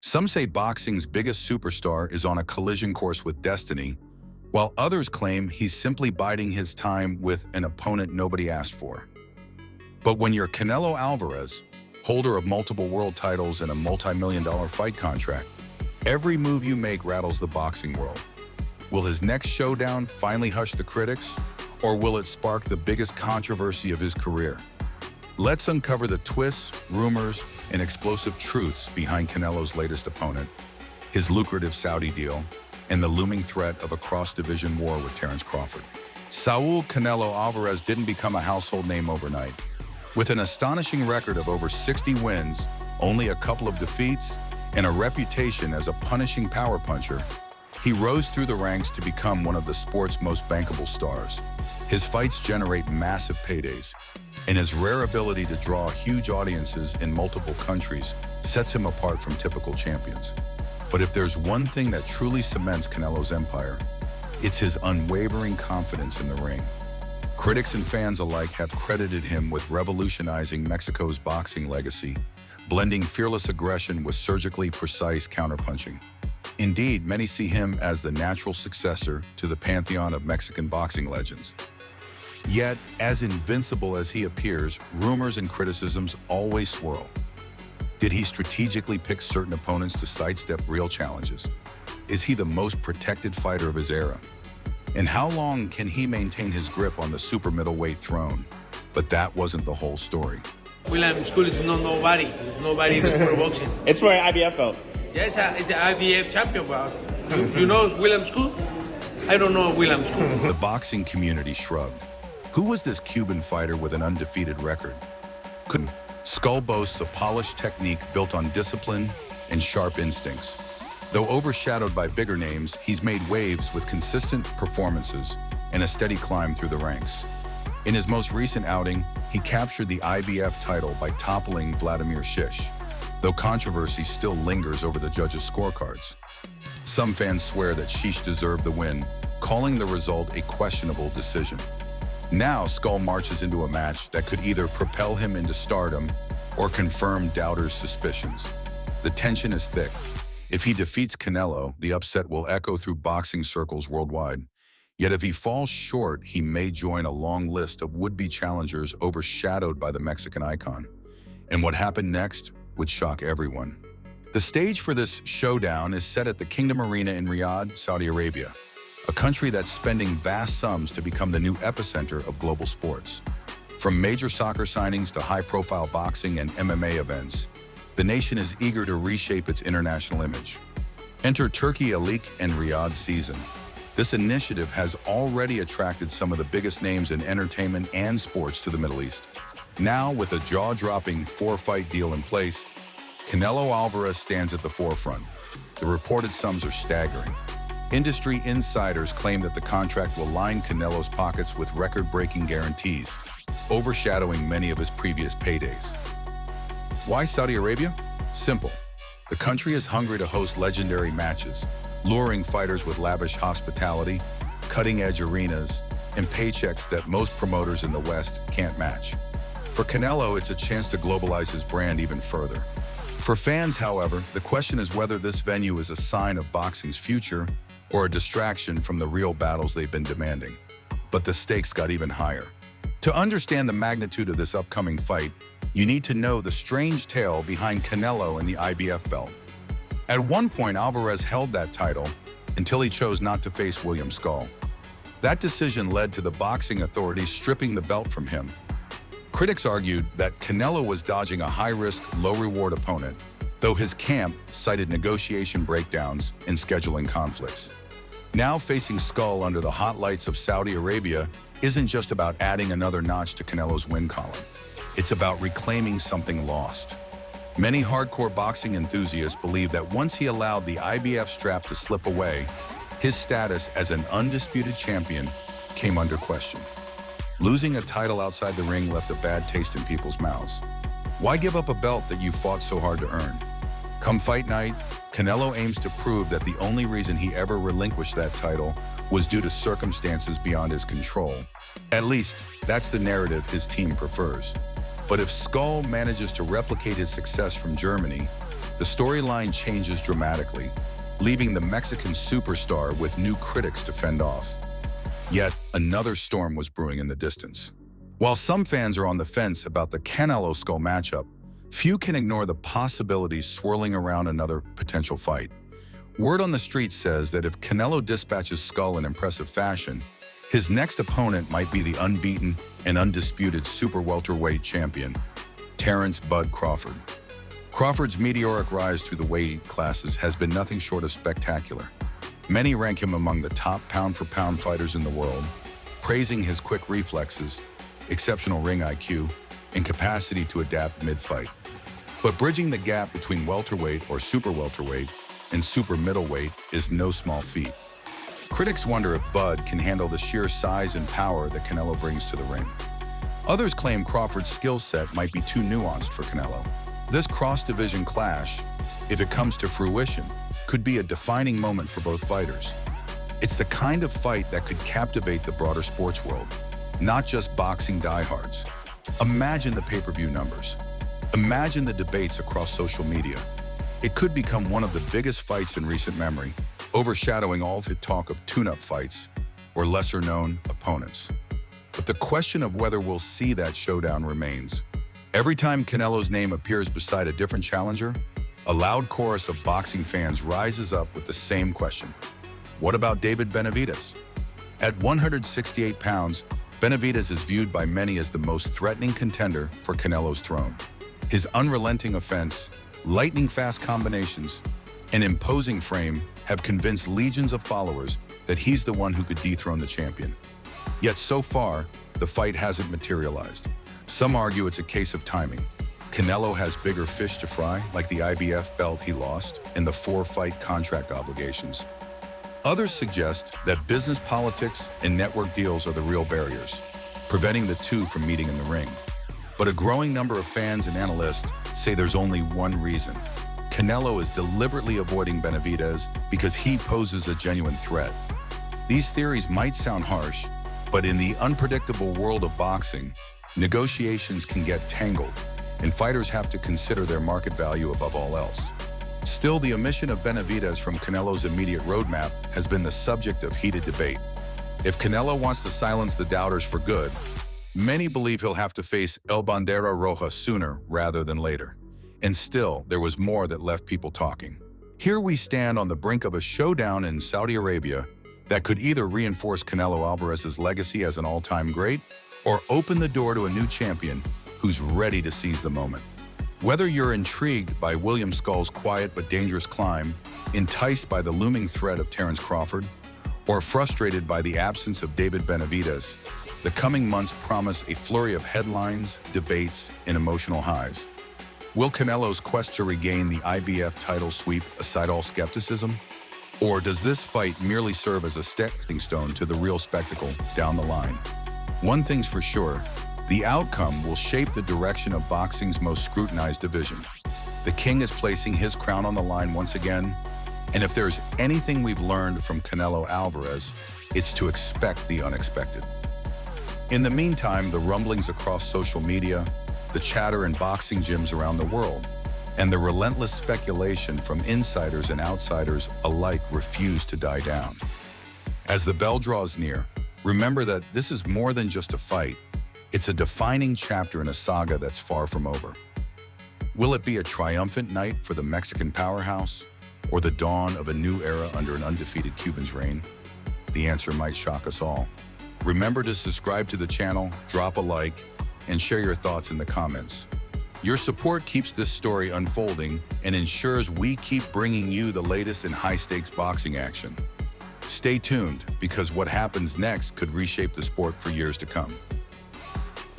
Some say boxing's biggest superstar is on a collision course with destiny, while others claim he's simply biding his time with an opponent nobody asked for. But when you're Canelo Alvarez, holder of multiple world titles and a multi-million-dollar fight contract, every move you make rattles the boxing world. Will his next showdown finally hush the critics, or will it spark the biggest controversy of his career? Let's uncover the twists, rumors, and explosive truths behind Canelo's latest opponent, his lucrative Saudi deal, and the looming threat of a cross-division war with Terence Crawford. Saul Canelo Alvarez didn't become a household name overnight. With an astonishing record of over 60 wins, only a couple of defeats, and a reputation as a punishing power puncher, he rose through the ranks to become one of the sport's most bankable stars. His fights generate massive paydays, and his rare ability to draw huge audiences in multiple countries sets him apart from typical champions. But if there's one thing that truly cements Canelo's empire, it's his unwavering confidence in the ring. Critics and fans alike have credited him with revolutionizing Mexico's boxing legacy, blending fearless aggression with surgically precise counterpunching. Indeed, many see him as the natural successor to the pantheon of Mexican boxing legends. Yet, as invincible as he appears, rumors and criticisms always swirl. Did he strategically pick certain opponents to sidestep real challenges? Is he the most protected fighter of his era? And how long can he maintain his grip on the super middleweight throne? But that wasn't the whole story. William Scull is not nobody. He's nobody in the sport of boxing. It's for an IBF belt. Yes, it's the IBF champion, but you know William Scull? I don't know William Scull. The boxing community shrugged. Who was this Cuban fighter with an undefeated record? Couldn't. Scull boasts a polished technique built on discipline and sharp instincts. Though overshadowed by bigger names, he's made waves with consistent performances and a steady climb through the ranks. In his most recent outing, he captured the IBF title by toppling Vladimir Shish, though controversy still lingers over the judges' scorecards. Some fans swear that Shish deserved the win, calling the result a questionable decision. Now, Scull marches into a match that could either propel him into stardom or confirm doubters' suspicions. The tension is thick. If he defeats Canelo, the upset will echo through boxing circles worldwide. Yet if he falls short, he may join a long list of would-be challengers overshadowed by the Mexican icon. And what happened next would shock everyone. The stage for this showdown is set at the Kingdom Arena in Riyadh, Saudi Arabia, a country that's spending vast sums to become the new epicenter of global sports. From major soccer signings to high-profile boxing and MMA events, the nation is eager to reshape its international image. Enter Turkey A League and Riyadh season. This initiative has already attracted some of the biggest names in entertainment and sports to the Middle East. Now, with a jaw-dropping 4-fight deal in place, Canelo Alvarez stands at the forefront. The reported sums are staggering. Industry insiders claim that the contract will line Canelo's pockets with record-breaking guarantees, overshadowing many of his previous paydays. Why Saudi Arabia? Simple. The country is hungry to host legendary matches, luring fighters with lavish hospitality, cutting-edge arenas, and paychecks that most promoters in the West can't match. For Canelo, it's a chance to globalize his brand even further. For fans, however, the question is whether this venue is a sign of boxing's future or a distraction from the real battles they've been demanding. But the stakes got even higher. To understand the magnitude of this upcoming fight, you need to know the strange tale behind Canelo and the IBF belt. At one point, Alvarez held that title until he chose not to face William Scull. That decision led to the boxing authorities stripping the belt from him. Critics argued that Canelo was dodging a high-risk, low-reward opponent, though his camp cited negotiation breakdowns and scheduling conflicts. Now facing Scull under the hot lights of Saudi Arabia isn't just about adding another notch to Canelo's win column. It's about reclaiming something lost. Many hardcore boxing enthusiasts believe that once he allowed the IBF strap to slip away, his status as an undisputed champion came under question. Losing a title outside the ring left a bad taste in people's mouths. Why give up a belt that you fought so hard to earn? Come fight night, Canelo aims to prove that the only reason he ever relinquished that title was due to circumstances beyond his control. At least, that's the narrative his team prefers. But if Scull manages to replicate his success from Germany, the storyline changes dramatically, leaving the Mexican superstar with new critics to fend off. Yet, another storm was brewing in the distance. While some fans are on the fence about the Canelo-Scull matchup, few can ignore the possibilities swirling around another potential fight. Word on the street says that if Canelo dispatches Scull in impressive fashion, his next opponent might be the unbeaten and undisputed super welterweight champion, Terence "Bud" Crawford. Crawford's meteoric rise through the weight classes has been nothing short of spectacular. Many rank him among the top pound-for-pound fighters in the world, praising his quick reflexes, exceptional ring IQ, and capacity to adapt mid-fight. But bridging the gap between welterweight or super welterweight and super middleweight is no small feat. Critics wonder if Bud can handle the sheer size and power that Canelo brings to the ring. Others claim Crawford's skill set might be too nuanced for Canelo. This cross-division clash, if it comes to fruition, could be a defining moment for both fighters. It's the kind of fight that could captivate the broader sports world, not just boxing diehards. Imagine the pay-per-view numbers. Imagine the debates across social media. It could become one of the biggest fights in recent memory, overshadowing all the talk of tune-up fights or lesser-known opponents. But the question of whether we'll see that showdown remains. Every time Canelo's name appears beside a different challenger, a loud chorus of boxing fans rises up with the same question. What about David Benavidez? At 168 pounds, Benavidez is viewed by many as the most threatening contender for Canelo's throne. His unrelenting offense, lightning-fast combinations, and imposing frame have convinced legions of followers that he's the one who could dethrone the champion. Yet so far, the fight hasn't materialized. Some argue it's a case of timing. Canelo has bigger fish to fry, like the IBF belt he lost and the 4-fight contract obligations. Others suggest that business politics and network deals are the real barriers, preventing the two from meeting in the ring. But a growing number of fans and analysts say there's only one reason. Canelo is deliberately avoiding Benavidez because he poses a genuine threat. These theories might sound harsh, but in the unpredictable world of boxing, negotiations can get tangled, and fighters have to consider their market value above all else. Still, the omission of Benavidez from Canelo's immediate roadmap has been the subject of heated debate. If Canelo wants to silence the doubters for good, many believe he'll have to face El Bandera Roja sooner rather than later. And still, there was more that left people talking. Here we stand on the brink of a showdown in Saudi Arabia that could either reinforce Canelo Alvarez's legacy as an all-time great or open the door to a new champion who's ready to seize the moment. Whether you're intrigued by William Scull's quiet but dangerous climb, enticed by the looming threat of Terence Crawford, or frustrated by the absence of David Benavidez, the coming months promise a flurry of headlines, debates, and emotional highs. Will Canelo's quest to regain the IBF title sweep aside all skepticism? Or does this fight merely serve as a stepping stone to the real spectacle down the line? One thing's for sure, the outcome will shape the direction of boxing's most scrutinized division. The king is placing his crown on the line once again, and if there's anything we've learned from Canelo Alvarez, it's to expect the unexpected. In the meantime, the rumblings across social media, the chatter in boxing gyms around the world, and the relentless speculation from insiders and outsiders alike refuse to die down. As the bell draws near, remember that this is more than just a fight. It's a defining chapter in a saga that's far from over. Will it be a triumphant night for the Mexican powerhouse, or the dawn of a new era under an undefeated Cuban's reign? The answer might shock us all. Remember to subscribe to the channel, drop a like, and share your thoughts in the comments. Your support keeps this story unfolding and ensures we keep bringing you the latest in high-stakes boxing action. Stay tuned, because what happens next could reshape the sport for years to come.